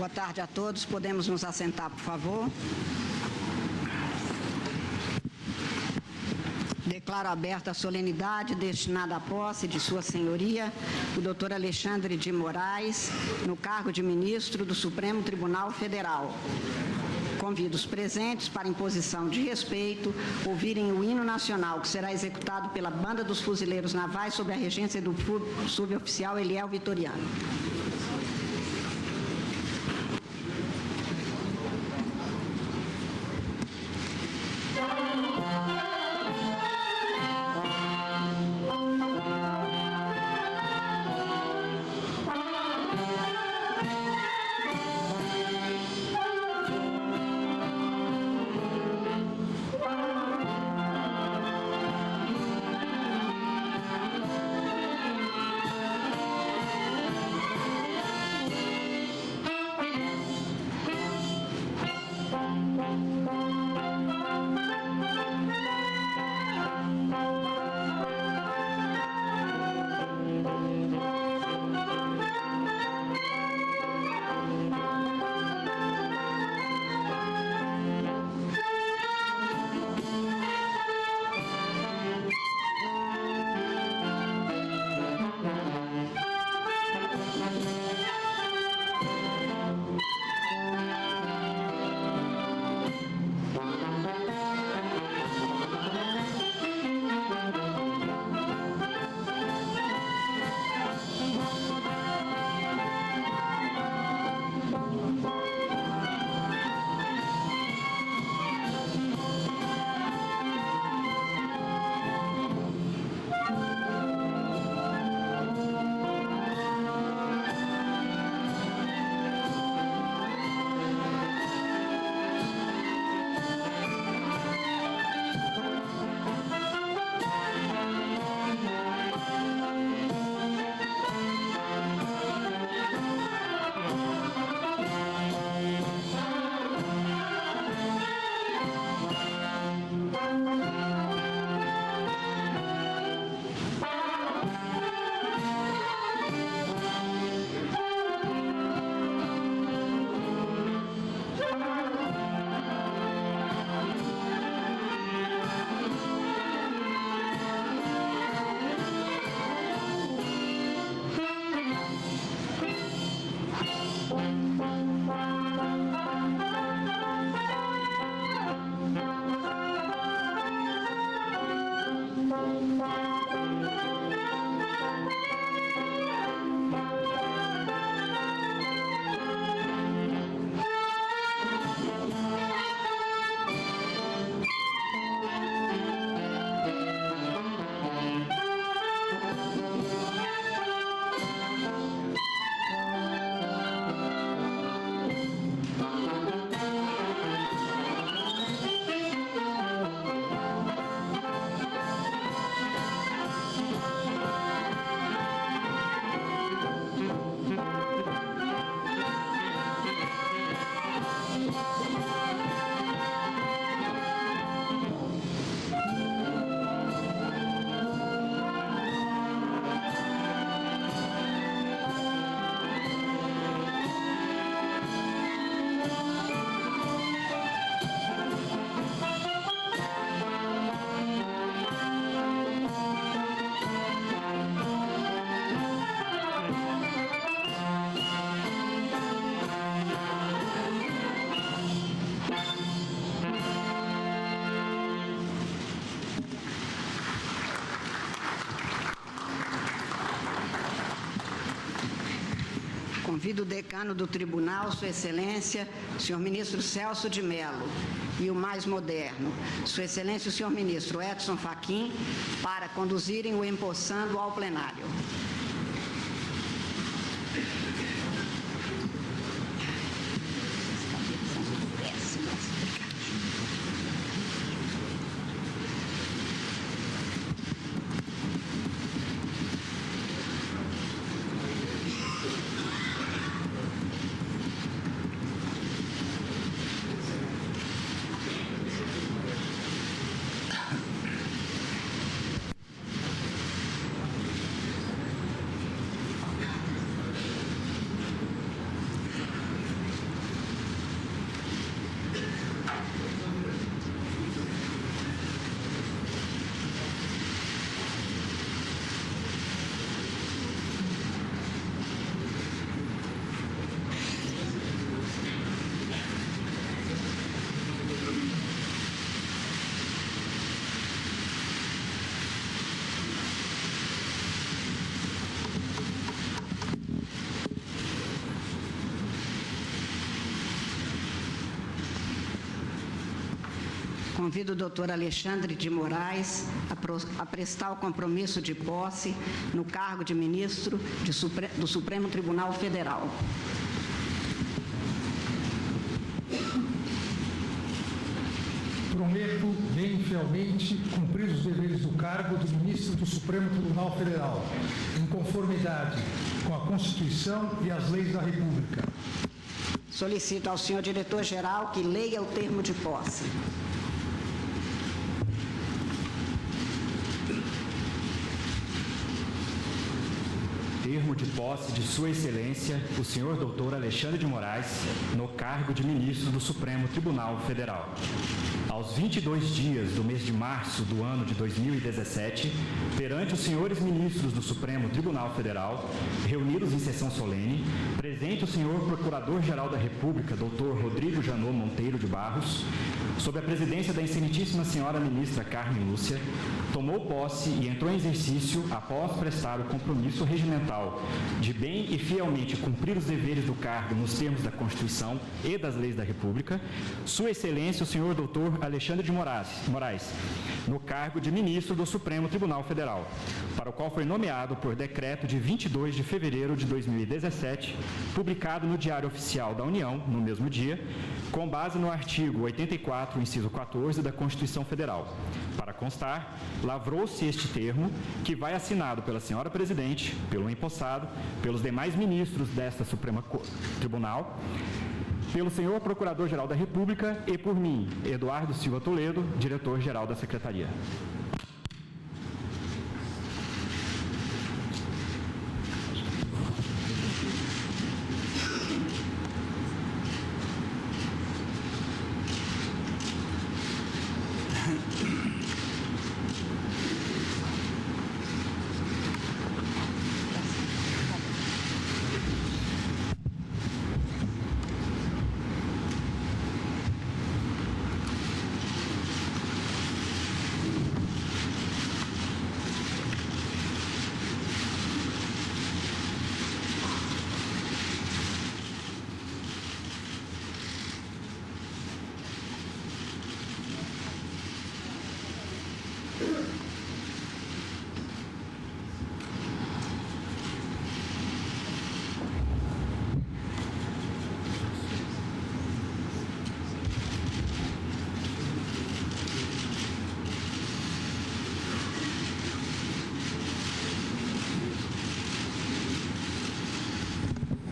Boa tarde a todos. Podemos nos assentar, por favor? Declaro aberta a solenidade destinada à posse de Sua Senhoria, o Dr. Alexandre de Moraes, no cargo de Ministro do Supremo Tribunal Federal. Convido os presentes, para imposição de respeito, ouvirem o hino nacional, que será executado pela Banda dos Fuzileiros Navais sob a regência do suboficial Eliel Vitoriano. Convido o decano do tribunal, Sua Excelência, senhor ministro Celso de Mello, e o mais moderno, Sua Excelência, o senhor ministro Edson Fachin, para conduzirem o empossando ao plenário. Convido o doutor Alexandre de Moraes a prestar o compromisso de posse no cargo de ministro do Supremo Tribunal Federal. Prometo, bem e fielmente, cumprir os deveres do cargo de ministro do Supremo Tribunal Federal, em conformidade com a Constituição e as leis da República. Solicito ao senhor diretor-geral que leia o termo de posse. Termo de posse de Sua Excelência, o senhor doutor Alexandre de Moraes, no cargo de ministro do Supremo Tribunal Federal. Aos 22 dias do mês de março do ano de 2017, perante os senhores ministros do Supremo Tribunal Federal, reunidos em sessão solene, presente o senhor Procurador-Geral da República, doutor Rodrigo Janot Monteiro de Barros, sob a presidência da excelentíssima senhora ministra Carmen Lúcia, tomou posse e entrou em exercício após prestar o compromisso regimental de bem e fielmente cumprir os deveres do cargo nos termos da Constituição e das leis da República, Sua Excelência o senhor doutor Alexandre de Moraes, no cargo de ministro do Supremo Tribunal Federal, para o qual foi nomeado por decreto de 22 de fevereiro de 2017, publicado no Diário Oficial da União, no mesmo dia, com base no artigo 84, inciso 14 da Constituição Federal. Para constar, lavrou-se este termo, que vai assinado pela senhora presidente, pelo empossado, pelos demais ministros desta Suprema Tribunal, pelo senhor Procurador-Geral da República e por mim, Eduardo Silva Toledo, diretor-geral da Secretaria.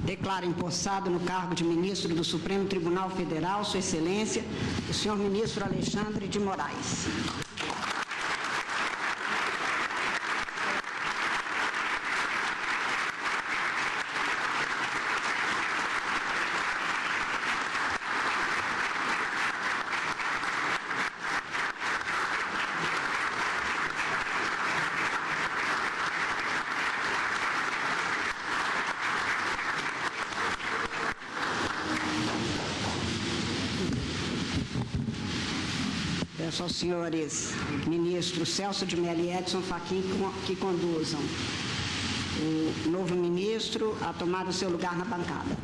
Declaro empossado no cargo de ministro do Supremo Tribunal Federal, Sua Excelência, o senhor ministro Alexandre de Moraes. Peço aos senhores ministros Celso de Mello e Edson Fachin que conduzam o novo ministro a tomar o seu lugar na bancada.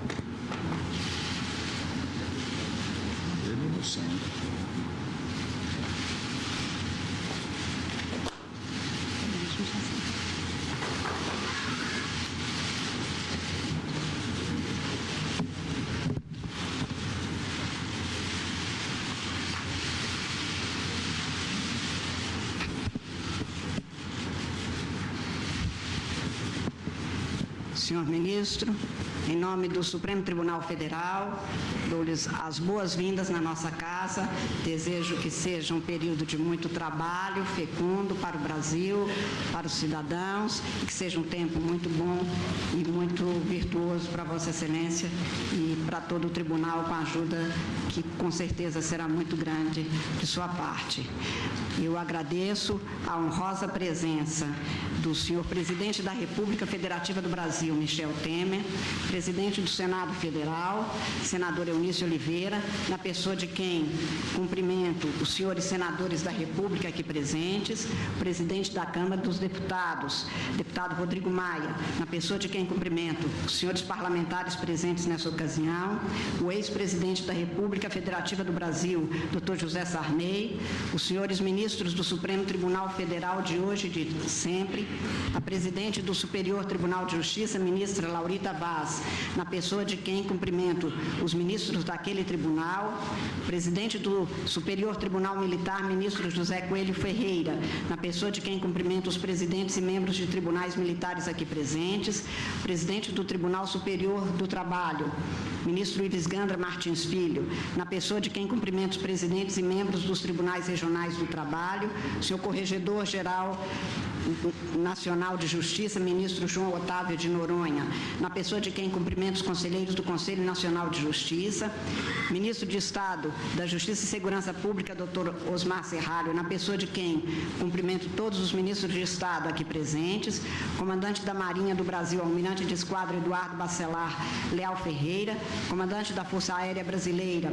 Senhor ministro, em nome do Supremo Tribunal Federal, dou-lhes as boas-vindas na nossa casa. Desejo que seja um período de muito trabalho, fecundo para o Brasil, para os cidadãos, e que seja um tempo muito bom e muito virtuoso para Vossa Excelência e para todo o tribunal, com a ajuda que com certeza será muito grande de sua parte. Eu agradeço a honrosa presença do senhor Presidente da República Federativa do Brasil, Michel Temer, Presidente do Senado Federal, senador Eunício Oliveira, na pessoa de quem cumprimento os senhores senadores da República aqui presentes, o Presidente da Câmara dos Deputados, deputado Rodrigo Maia, na pessoa de quem cumprimento os senhores parlamentares presentes nessa ocasião, o ex-presidente da República Federativa do Brasil, Dr. José Sarney, os senhores ministros do Supremo Tribunal Federal de hoje e de sempre, a presidente do Superior Tribunal de Justiça, ministra Laurita Vaz, na pessoa de quem cumprimento os ministros daquele tribunal, o presidente do Superior Tribunal Militar, ministro José Coelho Ferreira, na pessoa de quem cumprimento os presidentes e membros de tribunais militares aqui presentes, o presidente do Tribunal Superior do Trabalho, ministro Iris Gandra Martins Filho, na pessoa de quem cumprimento os presidentes e membros dos tribunais regionais do trabalho, o senhor Corregedor-Geral Nacional de Justiça, ministro João Otávio de Noronha, na pessoa de quem cumprimento os conselheiros do Conselho Nacional de Justiça, ministro de Estado da Justiça e Segurança Pública, doutor Osmar Serralho, na pessoa de quem cumprimento todos os ministros de Estado aqui presentes, comandante da Marinha do Brasil, almirante de esquadra Eduardo Bacelar Leal Ferreira, comandante da Força Aérea Brasileira,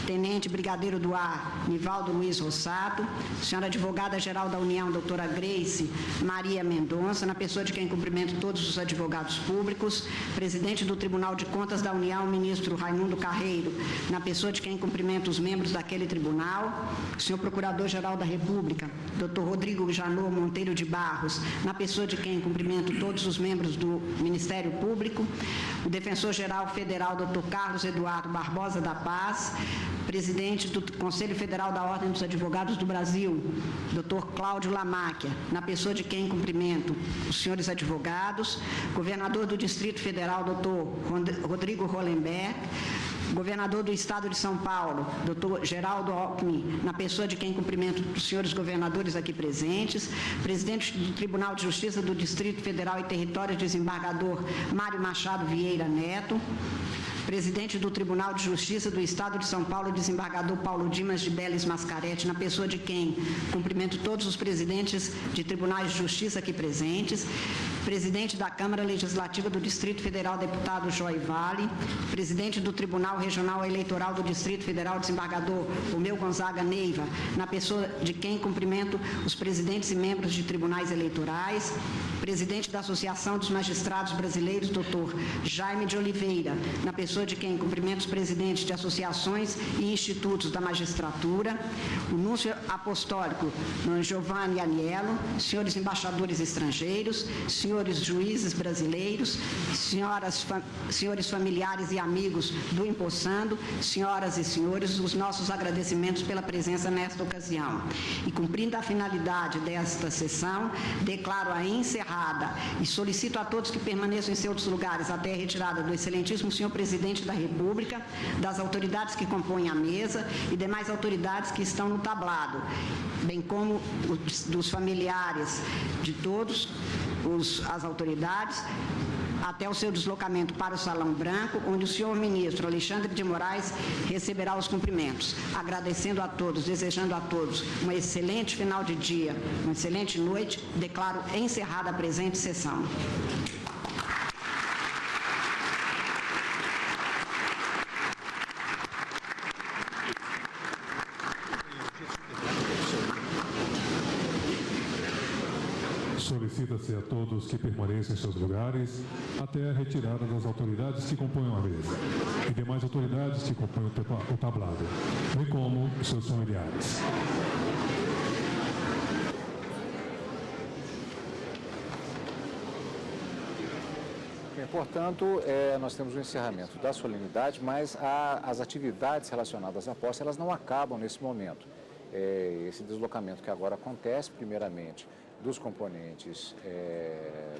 tenente brigadeiro do ar, Nivaldo Luiz Rossato, senhora advogada-geral da União, doutora Grace Maria Mendonça, na pessoa de quem cumprimento todos os advogados públicos, presidente do Tribunal de Contas da União, ministro Raimundo Carreiro, na pessoa de quem cumprimento os membros daquele tribunal, o senhor Procurador-Geral da República, doutor Rodrigo Janot Monteiro de Barros, na pessoa de quem cumprimento todos os membros do Ministério Público, o Defensor-Geral Federal, doutor Carlos Eduardo Barbosa da Paz, presidente do Conselho Federal da Ordem dos Advogados do Brasil, doutor Cláudio Lamáquia, na pessoa de quem cumprimento os senhores advogados, governador do Distrito Federal, doutor Rodrigo Hollenberg, governador do Estado de São Paulo, doutor Geraldo Alckmin, na pessoa de quem cumprimento os senhores governadores aqui presentes, presidente do Tribunal de Justiça do Distrito Federal e Território, desembargador Mário Machado Vieira Neto, presidente do Tribunal de Justiça do Estado de São Paulo, desembargador Paulo Dimas de Beles Mascaretti, na pessoa de quem cumprimento todos os presidentes de tribunais de justiça aqui presentes, presidente da Câmara Legislativa do Distrito Federal, deputado Joy Vale, presidente do Tribunal Regional Eleitoral do Distrito Federal, desembargador Romeu Gonzaga Neiva, na pessoa de quem cumprimento os presidentes e membros de tribunais eleitorais, presidente da Associação dos Magistrados Brasileiros, doutor Jaime de Oliveira, na pessoa de quem cumprimento os presidentes de associações e institutos da magistratura, o núncio apostólico Giovanni Aniello, senhores embaixadores estrangeiros, senhores juízes brasileiros, senhores familiares e amigos do Empossando, senhoras e senhores, os nossos agradecimentos pela presença nesta ocasião. E cumprindo a finalidade desta sessão, declaro-a encerrada e solicito a todos que permaneçam em seus lugares até a retirada do excelentíssimo senhor Presidente da República, das autoridades que compõem a mesa e demais autoridades que estão no tablado, bem como dos familiares de todos as autoridades, até o seu deslocamento para o Salão Branco, onde o senhor ministro Alexandre de Moraes receberá os cumprimentos. Agradecendo a todos, desejando a todos um excelente final de dia, uma excelente noite, declaro encerrada a presente sessão. Solicita-se a todos que permaneçam em seus lugares até a retirada das autoridades que compõem a mesa e demais autoridades que compõem o tablado, bem como os seus familiares. Portanto, nós temos o encerramento da solenidade, mas as atividades relacionadas à posse, elas não acabam nesse momento. Esse deslocamento que agora acontece, primeiramente, dos componentes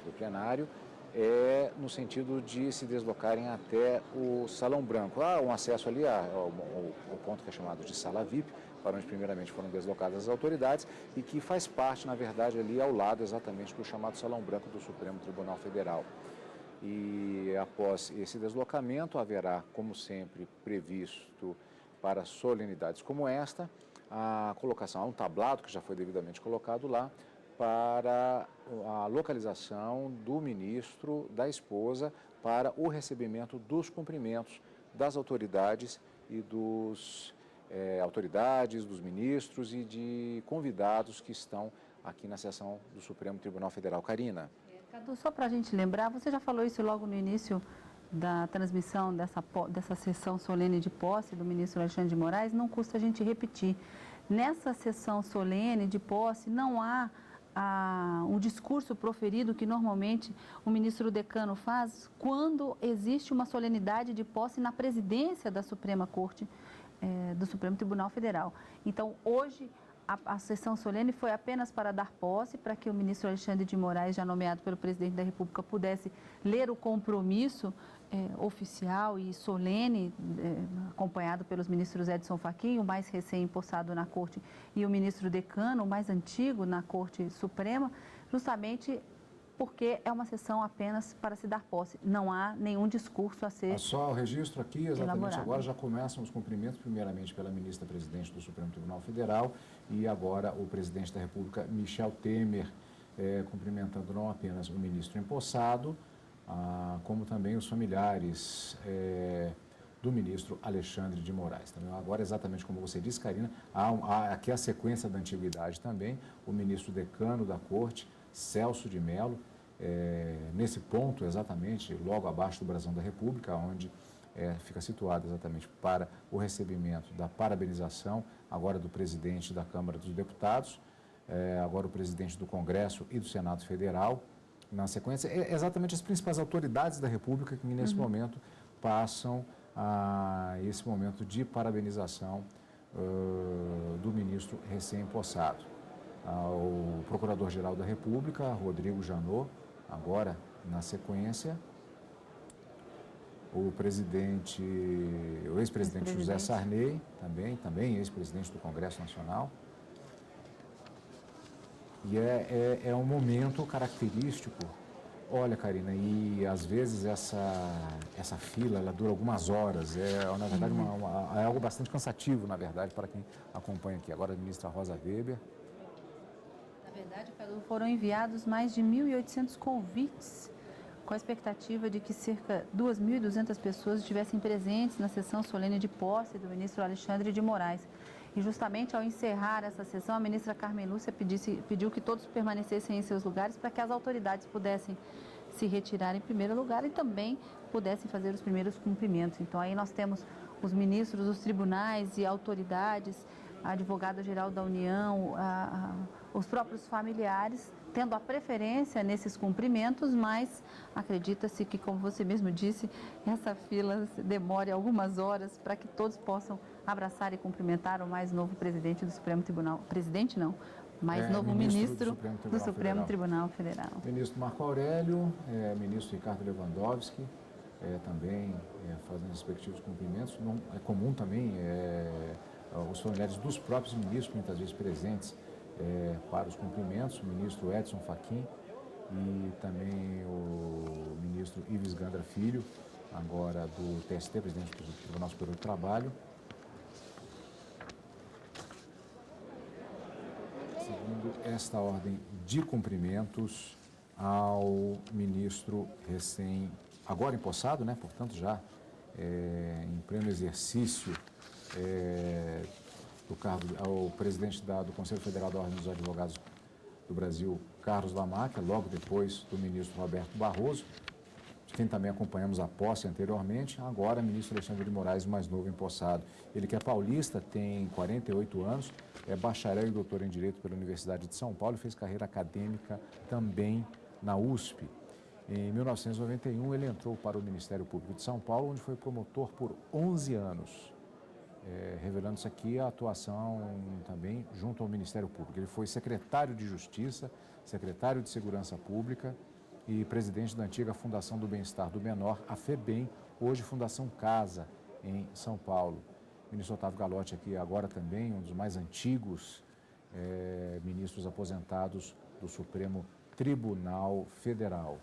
do plenário, no sentido de se deslocarem até o Salão Branco. Há um acesso ali ao ponto que é chamado de Sala VIP, para onde primeiramente foram deslocadas as autoridades e que faz parte, na verdade, ali ao lado exatamente do chamado Salão Branco do Supremo Tribunal Federal. E após esse deslocamento haverá, como sempre previsto para solenidades como esta, a colocação, há um tablado que já foi devidamente colocado lá, para a localização do ministro, da esposa, para o recebimento dos cumprimentos das autoridades e dos dos ministros e de convidados que estão aqui na sessão do Supremo Tribunal Federal. Karina. Cadu, só para a gente lembrar, você já falou isso logo no início da transmissão dessa sessão solene de posse do ministro Alexandre de Moraes, não custa a gente repetir. Nessa sessão solene de posse não há um discurso proferido que normalmente o ministro decano faz quando existe uma solenidade de posse na presidência da Suprema Corte, do Supremo Tribunal Federal. Então, hoje, a sessão solene foi apenas para dar posse, para que o ministro Alexandre de Moraes, já nomeado pelo presidente da República, pudesse ler o compromisso oficial e solene, acompanhado pelos ministros Edson Fachin, o mais recém-impossado na Corte, e o ministro decano, o mais antigo na Corte Suprema, justamente porque é uma sessão apenas para se dar posse. Não há nenhum discurso a ser só o registro aqui, exatamente elaborado. Agora já começam os cumprimentos, primeiramente pela ministra-presidente do Supremo Tribunal Federal e agora o presidente da República, Michel Temer, cumprimentando não apenas o ministro empossado, como também os familiares do ministro Alexandre de Moraes. Então, agora, exatamente como você disse, Karina, há aqui a sequência da antiguidade também, o ministro decano da Corte, Celso de Mello, nesse ponto exatamente, logo abaixo do brasão da República, onde fica situado exatamente para o recebimento da parabenização, agora do presidente da Câmara dos Deputados, agora o presidente do Congresso e do Senado Federal. Na sequência, exatamente as principais autoridades da República que nesse momento passam a esse momento de parabenização do ministro recém-impossado. O Procurador-Geral da República, Rodrigo Janot, agora na sequência, o ex-presidente José Sarney, também ex-presidente do Congresso Nacional. E é um momento característico. Olha, Karina, e às vezes essa fila, ela dura algumas horas. Na verdade, é algo bastante cansativo, na verdade, para quem acompanha aqui. Agora a ministra Rosa Weber. Na verdade, Cadu, foram enviados mais de 1.800 convites, com a expectativa de que cerca de 2.200 pessoas estivessem presentes na sessão solene de posse do ministro Alexandre de Moraes. E justamente ao encerrar essa sessão, a ministra Carmen Lúcia pediu que todos permanecessem em seus lugares para que as autoridades pudessem se retirar em primeiro lugar e também pudessem fazer os primeiros cumprimentos. Então aí nós temos os ministros dos tribunais e autoridades, a advogada-geral da União, os próprios familiares, tendo a preferência nesses cumprimentos, mas acredita-se que, como você mesmo disse, essa fila demore algumas horas para que todos possam abraçar e cumprimentar o mais novo presidente do Supremo Tribunal. Presidente não, mais novo ministro do Supremo Tribunal Federal. Ministro Marco Aurélio, ministro Ricardo Lewandowski, também fazendo os respectivos cumprimentos. Não, é comum também os familiares dos próprios ministros, muitas vezes presentes, para os cumprimentos, o ministro Edson Fachin e também o ministro Ives Gandra Filho, agora do TST, presidente do Tribunal Superior do Trabalho. Seguindo esta ordem de cumprimentos ao ministro agora empossado, né, portanto já em pleno exercício do cargo, ao presidente do Conselho Federal da Ordem dos Advogados do Brasil, Carlos Lamarca, logo depois do ministro Roberto Barroso, de quem também acompanhamos a posse anteriormente, agora ministro Alexandre de Moraes, o mais novo empossado. Ele que é paulista, tem 48 anos, é bacharel e doutor em Direito pela Universidade de São Paulo e fez carreira acadêmica também na USP. Em 1991, ele entrou para o Ministério Público de São Paulo, onde foi promotor por 11 anos. Revelando-se aqui a atuação também junto ao Ministério Público. Ele foi secretário de Justiça, secretário de Segurança Pública e presidente da antiga Fundação do Bem-Estar do Menor, a FEBEM, hoje Fundação Casa, em São Paulo. O ministro Otávio Galotti aqui agora também, um dos mais antigos ministros aposentados do Supremo Tribunal Federal.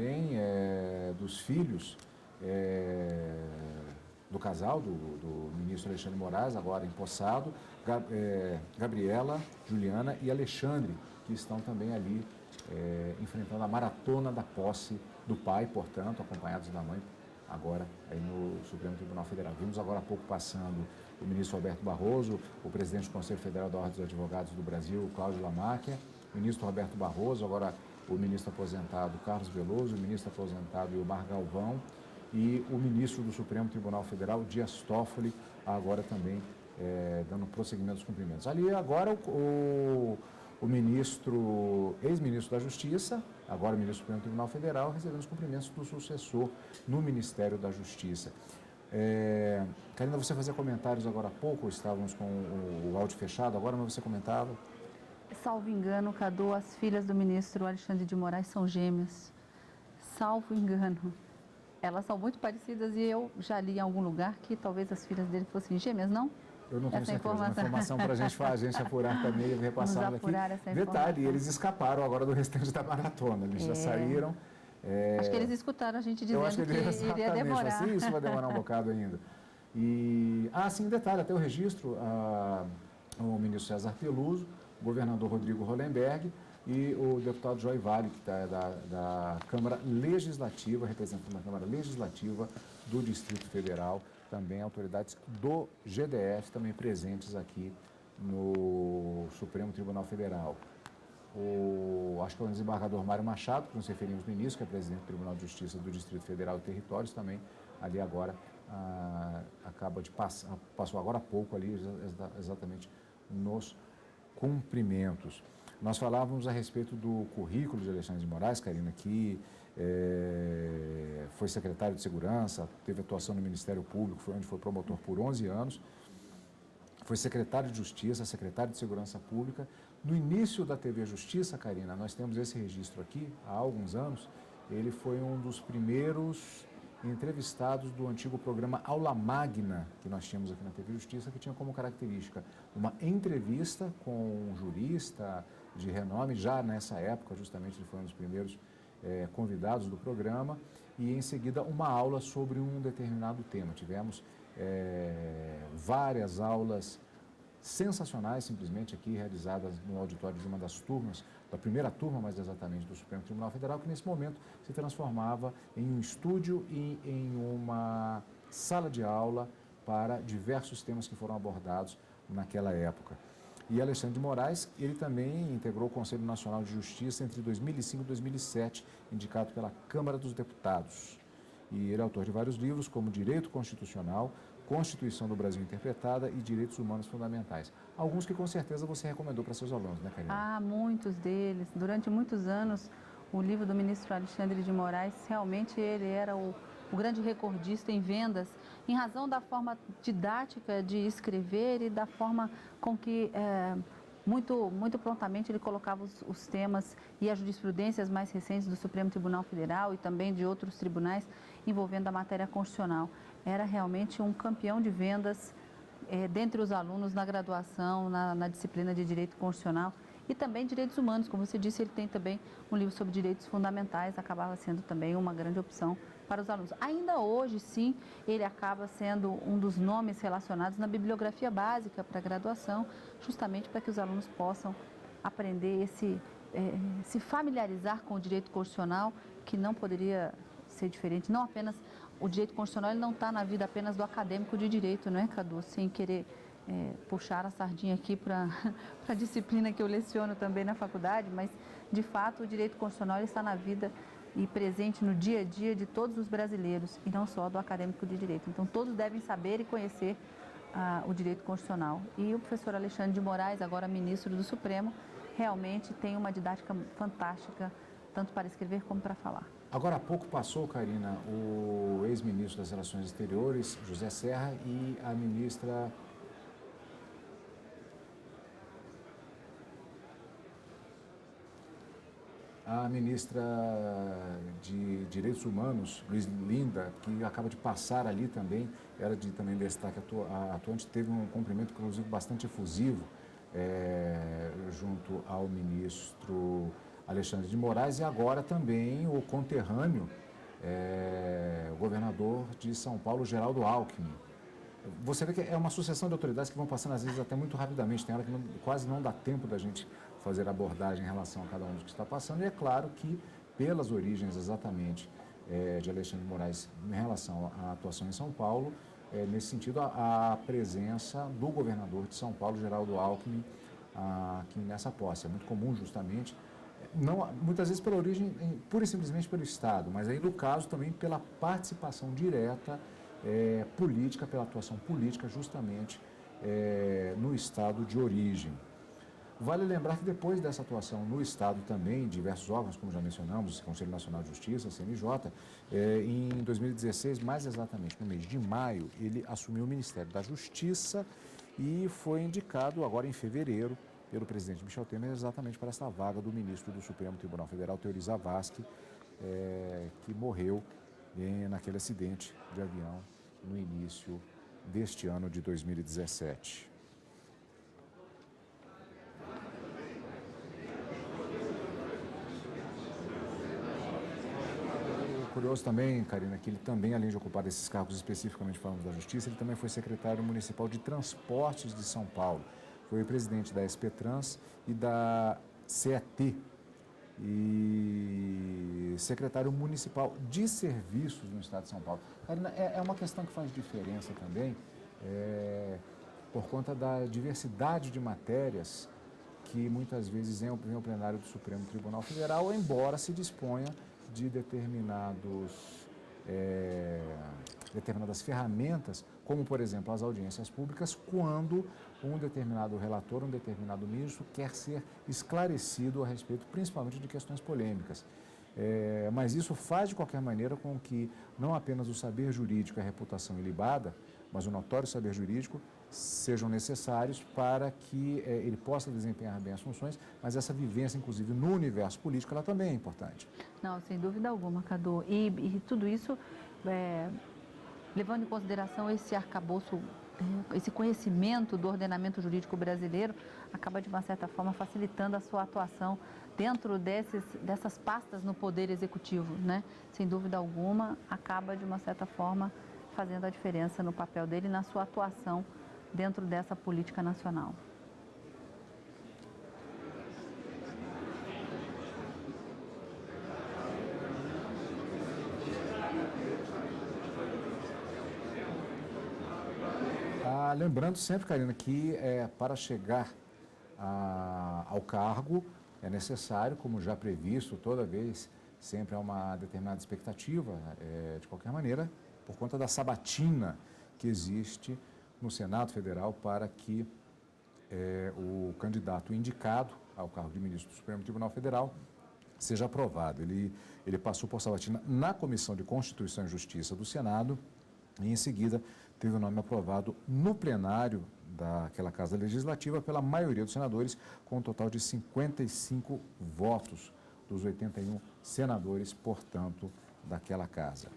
também dos filhos do casal, do ministro Alexandre de Moraes, agora empossado, Gabriela, Juliana e Alexandre, que estão também ali enfrentando a maratona da posse do pai, portanto, acompanhados da mãe, agora aí no Supremo Tribunal Federal. Vimos agora há pouco passando o ministro Roberto Barroso, o presidente do Conselho Federal da Ordem dos Advogados do Brasil, Cláudio Lamáquia, o ministro Roberto Barroso, agora o ministro aposentado Carlos Veloso, o ministro aposentado Ilmar Galvão e o ministro do Supremo Tribunal Federal, Dias Toffoli, agora também dando prosseguimento aos cumprimentos. Ali agora o ministro, ex-ministro da Justiça, agora ministro do Supremo Tribunal Federal, recebendo os cumprimentos do sucessor no Ministério da Justiça. Karina, você fazia comentários agora há pouco, estávamos com o áudio fechado, agora mas você comentava? Salvo engano, Cadu, as filhas do ministro Alexandre de Moraes são gêmeas. Salvo engano. Elas são muito parecidas e eu já li em algum lugar que talvez as filhas dele fossem gêmeas, não? Eu não tenho certeza. Uma informação para a gente apurar também e repassar aqui. Detalhe, eles escaparam agora do restante da maratona, eles já saíram. Acho que eles escutaram a gente dizendo que iria demorar. Assim, isso vai demorar um bocado ainda. Sim, detalhe, até o registro, o ministro César Peluso, o governador Rodrigo Hollenberg e o deputado Joy Vale, que está da Câmara Legislativa, representando a Câmara Legislativa do Distrito Federal, também autoridades do GDF, também presentes aqui no Supremo Tribunal Federal. Acho que é o desembargador Mário Machado, que nos referimos no início, que é presidente do Tribunal de Justiça do Distrito Federal e Territórios, também ali agora acaba de passou agora há pouco ali exatamente nos cumprimentos. Nós falávamos a respeito do currículo de Alexandre de Moraes, Karina, que foi secretário de Segurança, teve atuação no Ministério Público, onde foi promotor por 11 anos, foi secretário de Justiça, secretário de Segurança Pública. No início da TV Justiça, Karina, nós temos esse registro aqui, há alguns anos, ele foi um dos primeiros entrevistados do antigo programa Aula Magna, que nós tínhamos aqui na TV Justiça, que tinha como característica uma entrevista com um jurista de renome, já nessa época, justamente ele foi um dos primeiros convidados do programa, e em seguida uma aula sobre um determinado tema. Tivemos várias aulas sensacionais, simplesmente aqui realizadas no auditório de uma das turmas, da primeira turma, mais exatamente, do Supremo Tribunal Federal, que nesse momento se transformava em um estúdio e em uma sala de aula para diversos temas que foram abordados naquela época. E Alexandre de Moraes, ele também integrou o Conselho Nacional de Justiça entre 2005 e 2007, indicado pela Câmara dos Deputados. E ele é autor de vários livros, como Direito Constitucional, Constituição do Brasil Interpretada e Direitos Humanos Fundamentais. Alguns que com certeza você recomendou para seus alunos, né, Karina? Muitos deles. Durante muitos anos, o livro do ministro Alexandre de Moraes, realmente ele era o grande recordista em vendas, em razão da forma didática de escrever e da forma com que muito prontamente ele colocava os temas e as jurisprudências mais recentes do Supremo Tribunal Federal e também de outros tribunais envolvendo a matéria constitucional. Era realmente um campeão de vendas dentre os alunos na graduação, na disciplina de Direito Constitucional e também Direitos Humanos. Como você disse, ele tem também um livro sobre direitos fundamentais, acabava sendo também uma grande opção para os alunos. Ainda hoje, sim, ele acaba sendo um dos nomes relacionados na bibliografia básica para a graduação, justamente para que os alunos possam aprender se familiarizar com o direito constitucional, que não poderia ser diferente. Não apenas o direito constitucional, ele não está na vida apenas do acadêmico de direito, não é, Cadu? Sem querer puxar a sardinha aqui para a disciplina que eu leciono também na faculdade, mas, de fato, o direito constitucional ele está na vida e presente no dia a dia de todos os brasileiros, e não só do acadêmico de direito. Então, todos devem saber e conhecer o direito constitucional. E o professor Alexandre de Moraes, agora ministro do Supremo, realmente tem uma didática fantástica, tanto para escrever como para falar. Agora há pouco passou, Karina, o ex-ministro das Relações Exteriores, José Serra, e a ministra de Direitos Humanos, Luiz Linda, que acaba de passar ali também, era de também destaque atuante, teve um cumprimento, inclusive, bastante efusivo junto ao ministro Alexandre de Moraes e agora também o conterrâneo, o governador de São Paulo, Geraldo Alckmin. Você vê que é uma sucessão de autoridades que vão passando às vezes até muito rapidamente, tem hora que quase não dá tempo da gente fazer a abordagem em relação a cada um dos que está passando, e é claro que pelas origens exatamente de Alexandre de Moraes em relação à atuação em São Paulo, nesse sentido a presença do governador de São Paulo, Geraldo Alckmin, aqui nessa posse. É muito comum justamente, não, muitas vezes pela origem, pura e simplesmente pelo Estado, mas aí no caso também pela participação direta política, pela atuação política justamente no Estado de origem. Vale lembrar que depois dessa atuação no Estado também, diversos órgãos, como já mencionamos, o Conselho Nacional de Justiça, CNJ, em 2016, mais exatamente no mês de maio, ele assumiu o Ministério da Justiça e foi indicado agora em fevereiro pelo presidente Michel Temer exatamente para esta vaga do ministro do Supremo Tribunal Federal, Teori Zavascki, que morreu naquele acidente de avião no início deste ano de 2017. Curioso também, Karina, que ele também, além de ocupar esses cargos especificamente falando da Justiça, ele também foi secretário municipal de Transportes de São Paulo. Foi presidente da SP-Trans e da CET e secretário municipal de serviços no estado de São Paulo. Karina, é uma questão que faz diferença também por conta da diversidade de matérias que muitas vezes vem ao plenário do Supremo Tribunal Federal, embora se disponha de determinadas ferramentas, como, por exemplo, as audiências públicas, quando um determinado relator, um determinado ministro quer ser esclarecido a respeito, principalmente, de questões polêmicas. Mas isso faz, de qualquer maneira, com que não apenas o saber jurídico e a reputação ilibada, mas o notório saber jurídico sejam necessários para que ele possa desempenhar bem as funções, mas essa vivência, inclusive, no universo político, ela também é importante. Não, sem dúvida alguma, Cadu. E tudo isso, levando em consideração esse arcabouço, esse conhecimento do ordenamento jurídico brasileiro, acaba, de uma certa forma, facilitando a sua atuação dentro dessas pastas no Poder Executivo, né? Sem dúvida alguma, acaba, de uma certa forma, fazendo a diferença no papel dele e na sua atuação dentro dessa política nacional. Lembrando sempre, Karina, que para chegar ao cargo é necessário, como já previsto, toda vez, sempre há uma determinada expectativa, de qualquer maneira, por conta da sabatina que existe no Senado Federal para que o candidato indicado ao cargo de ministro do Supremo Tribunal Federal seja aprovado. Ele passou por sabatina na Comissão de Constituição e Justiça do Senado e, em seguida, teve o nome aprovado no plenário daquela Casa Legislativa pela maioria dos senadores, com um total de 55 votos dos 81 senadores, portanto, daquela casa.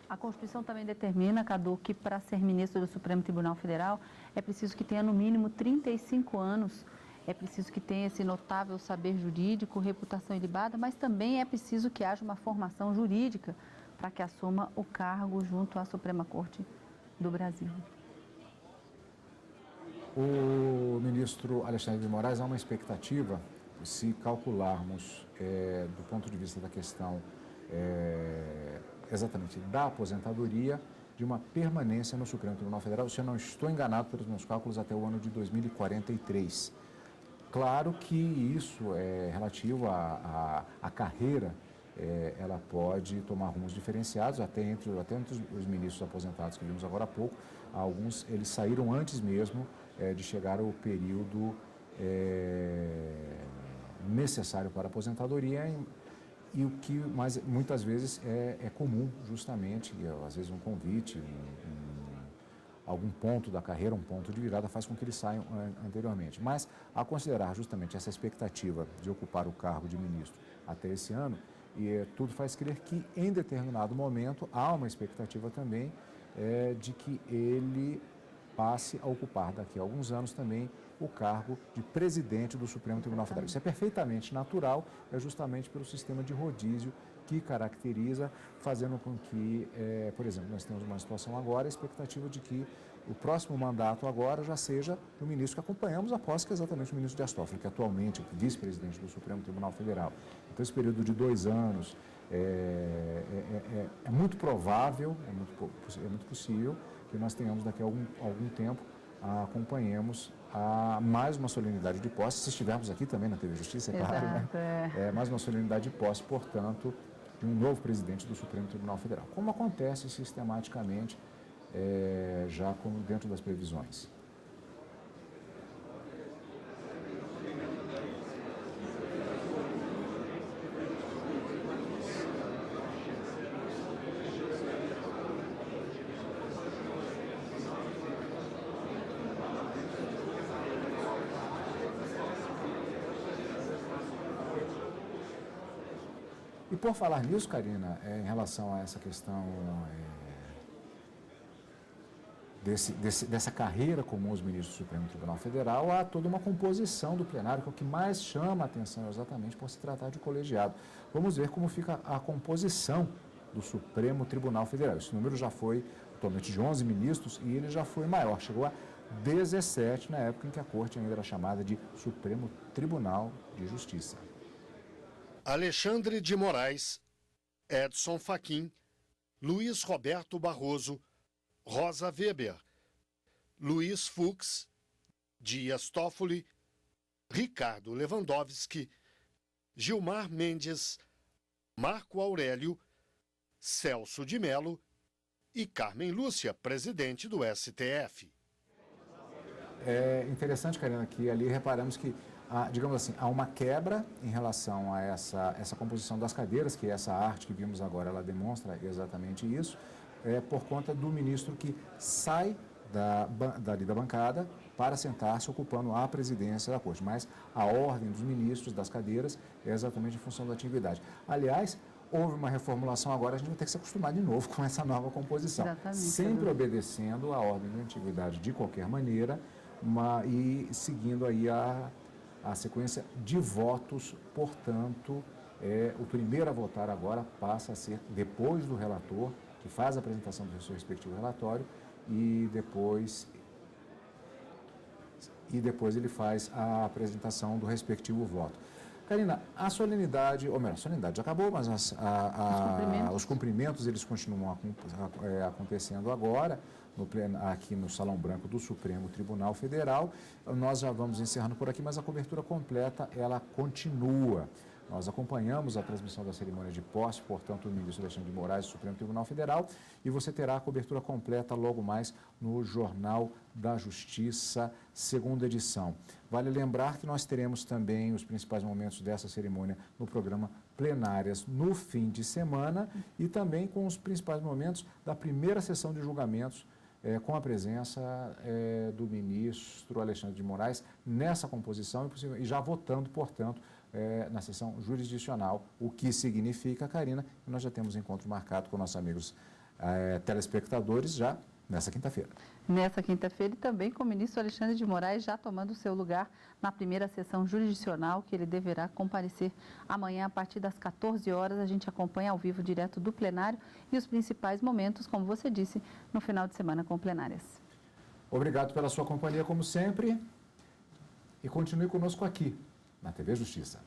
A Constituição também determina, Cadu, que para ser ministro do Supremo Tribunal Federal é preciso que tenha no mínimo 35 anos, é preciso que tenha esse notável saber jurídico, reputação ilibada, mas também é preciso que haja uma formação jurídica para que assuma o cargo junto à Suprema Corte do Brasil. O ministro Alexandre de Moraes, há uma expectativa, se calcularmos do ponto de vista da questão exatamente da aposentadoria, de uma permanência no Supremo Tribunal Federal, se eu não estou enganado pelos meus cálculos, até o ano de 2043. Claro que isso é relativo à carreira, ela pode tomar rumos diferenciados, até entre os ministros aposentados que vimos agora há pouco, alguns eles saíram antes mesmo de chegar ao período necessário para a aposentadoria, e o que muitas vezes é comum, justamente, às vezes um convite, algum ponto da carreira, um ponto de virada, faz com que eles saiam anteriormente. Mas, a considerar justamente essa expectativa de ocupar o cargo de ministro até esse ano, tudo faz crer que, em determinado momento, há uma expectativa também de que ele passe a ocupar, daqui a alguns anos também, o cargo de presidente do Supremo Tribunal Federal. Isso é perfeitamente natural, é justamente pelo sistema de rodízio que caracteriza, fazendo com que, por exemplo, nós temos uma situação agora, a expectativa de que o próximo mandato agora já seja do ministro que acompanhamos a posse, que é exatamente o ministro Dias Toffoli, que atualmente é vice-presidente do Supremo Tribunal Federal. Então, esse período de 2 anos é muito provável, é muito possível que nós tenhamos daqui a algum tempo, acompanhemos mais uma solenidade de posse, se estivermos aqui também na TV Justiça, é claro, né? Mais uma solenidade de posse, portanto, de um novo presidente do Supremo Tribunal Federal, como acontece sistematicamente já como dentro das previsões. E por falar nisso, Karina, em relação a essa questão dessa carreira como os ministros do Supremo Tribunal Federal, há toda uma composição do plenário, que é o que mais chama a atenção exatamente por se tratar de colegiado. Vamos ver como fica a composição do Supremo Tribunal Federal. Esse número já foi atualmente de 11 ministros e ele já foi maior, chegou a 17 na época em que a Corte ainda era chamada de Supremo Tribunal de Justiça. Alexandre de Moraes, Edson Fachin, Luiz Roberto Barroso, Rosa Weber, Luiz Fux, Dias Toffoli, Ricardo Lewandowski, Gilmar Mendes, Marco Aurélio, Celso de Mello e Carmen Lúcia, presidente do STF. É interessante, Karina, que ali reparamos que digamos assim, há uma quebra em relação a essa composição das cadeiras, que essa arte que vimos agora, ela demonstra exatamente isso, por conta do ministro que sai dali da bancada para sentar-se ocupando a presidência da Corte. Mas a ordem dos ministros, das cadeiras, é exatamente em função da atividade. Aliás, houve uma reformulação agora, a gente vai ter que se acostumar de novo com essa nova composição. Exatamente. Sempre obedecendo a ordem da antiguidade de qualquer maneira, e seguindo aí a sequência de votos, portanto, o primeiro a votar agora passa a ser depois do relator, que faz a apresentação do seu respectivo relatório, e depois ele faz a apresentação do respectivo voto. Karina, a solenidade, ou melhor, a solenidade já acabou, mas os cumprimentos eles continuam acontecendo agora, aqui no Salão Branco do Supremo Tribunal Federal. Nós já vamos encerrando por aqui, mas a cobertura completa, ela continua. Nós acompanhamos a transmissão da cerimônia de posse, portanto, do ministro Alexandre de Moraes do Supremo Tribunal Federal, e você terá a cobertura completa logo mais no Jornal da Justiça, segunda edição. Vale lembrar que nós teremos também os principais momentos dessa cerimônia no programa Plenárias no fim de semana e também com os principais momentos da primeira sessão de julgamentos com a presença do ministro Alexandre de Moraes nessa composição e já votando, portanto, na sessão jurisdicional, o que significa, Karina, que nós já temos encontro marcado com nossos amigos telespectadores já nessa quinta-feira. Nessa quinta-feira e também com o ministro Alexandre de Moraes já tomando o seu lugar na primeira sessão jurisdicional, que ele deverá comparecer amanhã a partir das 14 horas. A gente acompanha ao vivo direto do plenário e os principais momentos, como você disse, no final de semana com plenárias. Obrigado pela sua companhia, como sempre, e continue conosco aqui na TV Justiça.